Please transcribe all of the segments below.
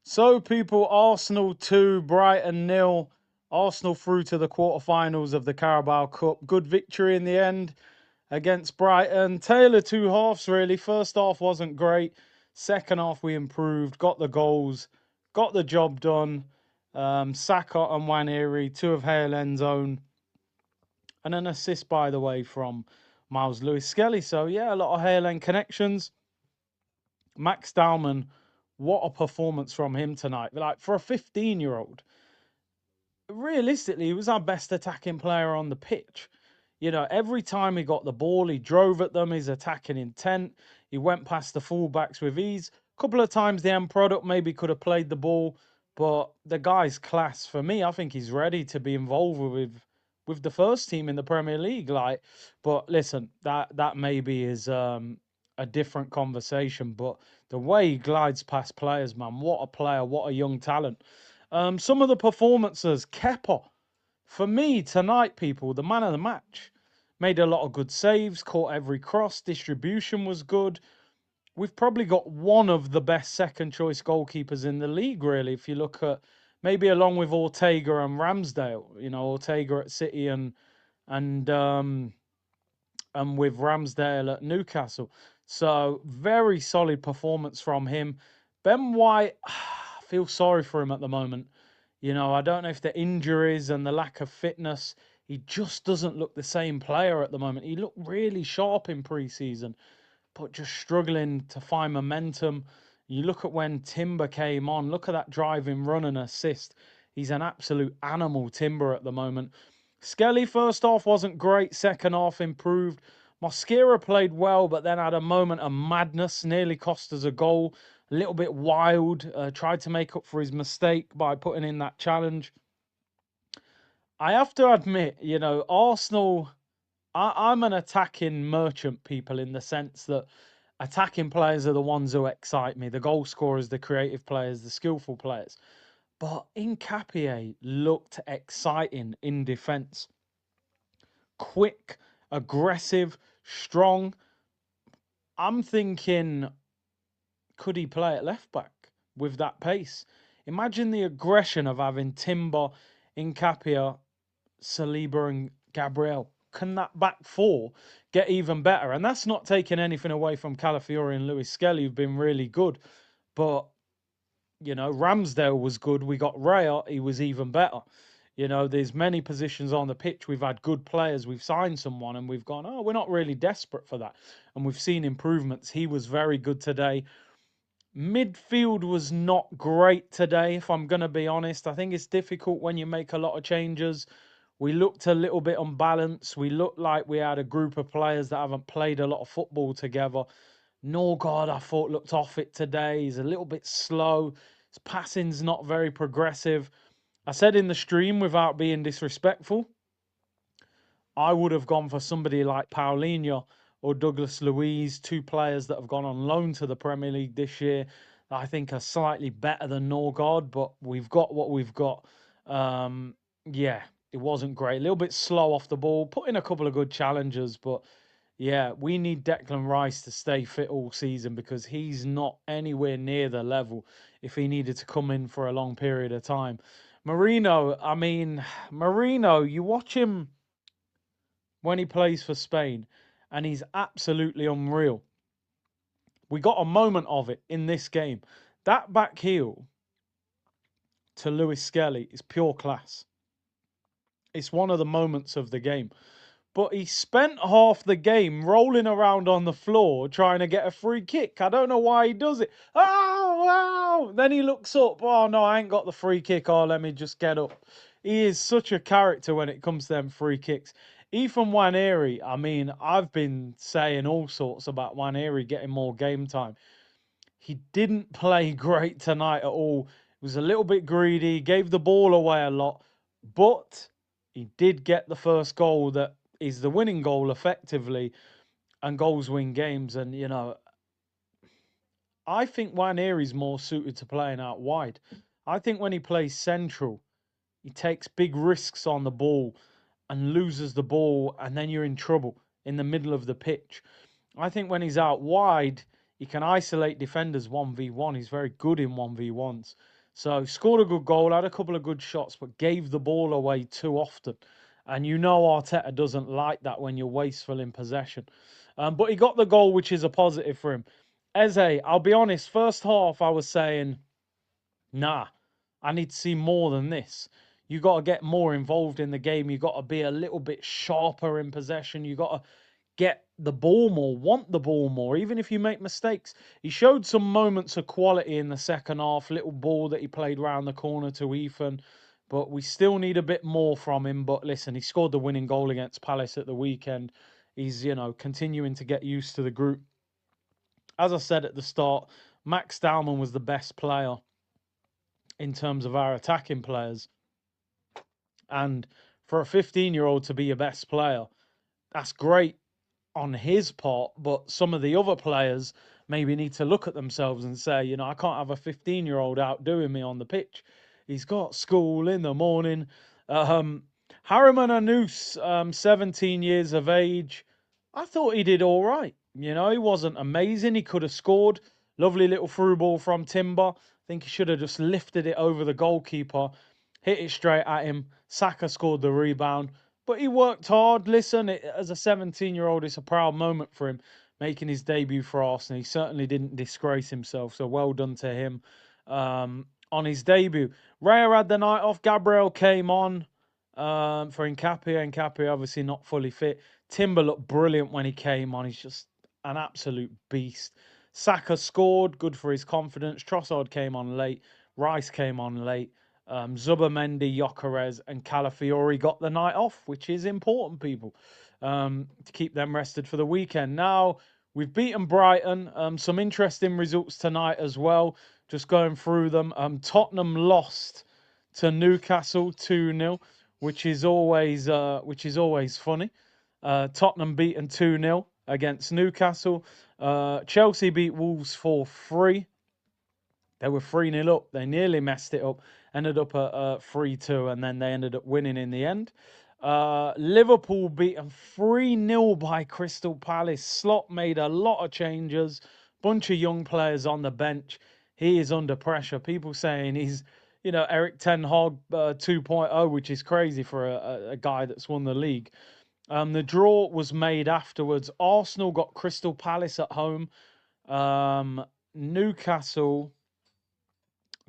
So, people, Arsenal 2, Brighton nil. Arsenal through to the quarterfinals of the Carabao Cup. Good victory in the end against Brighton. Taylor two halves, really. First half wasn't great. Second half, we improved, got the goals, got the job done. Saka and Waneri, two of Hale End's own, and an assist, by the way, from Miles Lewis Skelly. So, yeah, a lot of Hale End connections. Max Dowman, what a performance from him tonight. Like, for a 15-year-old, realistically, he was our best attacking player on the pitch. You know, every time he got the ball, he drove at them, his attacking intent. He went past the fullbacks with ease. A couple of times the end product maybe could have played the ball, but the guy's class. For me, I think he's ready to be involved with the first team in the Premier League. Like, but listen, that maybe is a different conversation. But the way he glides past players, man, what a player, what a young talent. Some of the performances, Kepa, for me tonight, people, the man of the match. Made a lot of good saves, caught every cross, distribution was good. We've probably got one of the best second choice goalkeepers in the league, really, if you look at maybe along with Ortega and Ramsdale. You know, Ortega at City and with Ramsdale at Newcastle. So very solid performance from him. Ben White, I feel sorry for him at the moment. You know, I don't know if the injuries and the lack of fitness, he just doesn't look the same player at the moment. He looked really sharp in pre-season, but just struggling to find momentum. You look at when Timber came on, look at that driving run and assist. He's an absolute animal, Timber, at the moment. Skelly, first half wasn't great, second half improved. Mosquera played well, but then had a moment of madness, nearly cost us a goal. A little bit wild, tried to make up for his mistake by putting in that challenge. I have to admit, you know, Arsenal, I'm an attacking merchant, people, in the sense that attacking players are the ones who excite me. The goal scorers, the creative players, the skillful players. But Nketiah looked exciting in defence. Quick, aggressive, strong. I'm thinking, could he play at left back with that pace? Imagine the aggression of having Timber, Nketiah, Saliba, and Gabriel. Can that back four get even better? And that's not taking anything away from Calafiori and Lewis Skelly, who've been really good. But, you know, Ramsdale was good. We got Raya, he was even better. You know, there's many positions on the pitch. We've had good players. We've signed someone and we've gone, oh, we're not really desperate for that. And we've seen improvements. He was very good today. Midfield was not great today, if I'm going to be honest. I think it's difficult when you make a lot of changes. We looked a little bit unbalanced. We looked like we had a group of players that haven't played a lot of football together. Norgard, I thought, looked off it today. He's a little bit slow. His passing's not very progressive. I said in the stream, without being disrespectful, I would have gone for somebody like Paulinho or Douglas Luiz, two players that have gone on loan to the Premier League this year that I think are slightly better than Norgard, but we've got what we've got. Yeah, it wasn't great. A little bit slow off the ball, put in a couple of good challenges, but yeah, we need Declan Rice to stay fit all season because he's not anywhere near the level if he needed to come in for a long period of time. Marino, I mean, Marino, you watch him when he plays for Spain, and he's absolutely unreal. We got a moment of it in this game. That back heel to Lewis Skelly is pure class. It's one of the moments of the game. But he spent half the game rolling around on the floor trying to get a free kick. I don't know why he does it. Oh, wow. Then he looks up. Oh, no, I ain't got the free kick. Oh, let me just get up. He is such a character when it comes to them free kicks. Ethan Waneri, I mean, I've been saying all sorts about Waneri getting more game time. He didn't play great tonight at all. He was a little bit greedy, gave the ball away a lot, but he did get the first goal that is the winning goal effectively, and goals win games. And, you know, I think Waneri's more suited to playing out wide. I think when he plays central, he takes big risks on the ball and loses the ball, and then you're in trouble in the middle of the pitch. I think when he's out wide, he can isolate defenders 1v1. He's very good in 1v1s. So scored a good goal, had a couple of good shots, but gave the ball away too often. And you know Arteta doesn't like that when you're wasteful in possession. But he got the goal, which is a positive for him. Eze, I'll be honest, first half I was saying, nah, I need to see more than this. You got to get more involved in the game. You got to be a little bit sharper in possession. You got to get the ball more, want the ball more, even if you make mistakes. He showed some moments of quality in the second half, little ball that he played round the corner to Ethan, but we still need a bit more from him. But listen, he scored the winning goal against Palace at the weekend. He's, continuing to get used to the group. As I said at the start, Max Dowman was the best player in terms of our attacking players. And for a 15-year-old to be your best player, that's great on his part, but some of the other players maybe need to look at themselves and say, I can't have a 15-year-old outdoing me on the pitch. He's got school in the morning. Harriman Anous, 17 years of age. I thought he did all right. He wasn't amazing. He could have scored. Lovely little through ball from Timber. I think he should have just lifted it over the goalkeeper, hit it straight at him. Saka scored the rebound. But he worked hard. Listen, as a 17-year-old, it's a proud moment for him making his debut for Arsenal. He certainly didn't disgrace himself, so well done to him on his debut. Raya had the night off. Gabriel came on for Nkapia. Nkapia obviously not fully fit. Timber looked brilliant when he came on. He's just an absolute beast. Saka scored, good for his confidence. Trossard came on late. Rice came on late. Zubamendi, Gyökeres, and Calafiori got the night off, which is important, people, to keep them rested for the weekend. Now, we've beaten Brighton. Some interesting results tonight as well. Just going through them. Tottenham lost to Newcastle 2-0, which is always funny. Tottenham beaten 2-0 against Newcastle. Chelsea beat Wolves 4-3. They were 3-0 up. They nearly messed it up. Ended up at 3-2, and then they ended up winning in the end. Liverpool beaten 3-0 by Crystal Palace. Slot made a lot of changes. Bunch of young players on the bench. He is under pressure. People saying he's, Eric Ten Hag 2.0, which is crazy for a guy that's won the league. The draw was made afterwards. Arsenal got Crystal Palace at home. Newcastle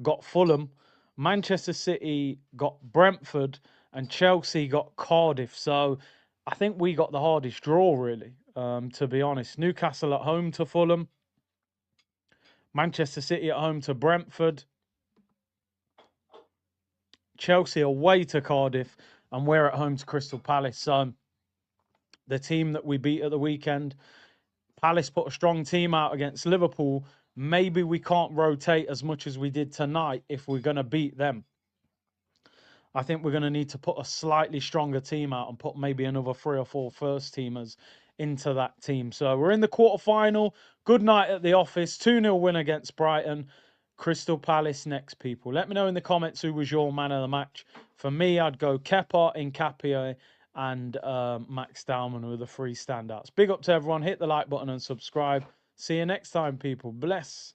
got Fulham, Manchester City got Brentford, and Chelsea got Cardiff. So I think we got the hardest draw, really, to be honest. Newcastle at home to Fulham, Manchester City at home to Brentford, Chelsea away to Cardiff, and we're at home to Crystal Palace. So the team that we beat at the weekend, Palace put a strong team out against Liverpool. Maybe we can't rotate as much as we did tonight if we're going to beat them. I think we're going to need to put a slightly stronger team out and put maybe another 3 or 4 first teamers into that team. So we're in the quarterfinal. Good night at the office. 2-0 win against Brighton. Crystal Palace next, people. Let me know in the comments who was your man of the match. For me, I'd go Kepa, Nkapia, and Max Dowman were the 3 standouts. Big up to everyone. Hit the like button and subscribe. See you next time, people. Bless.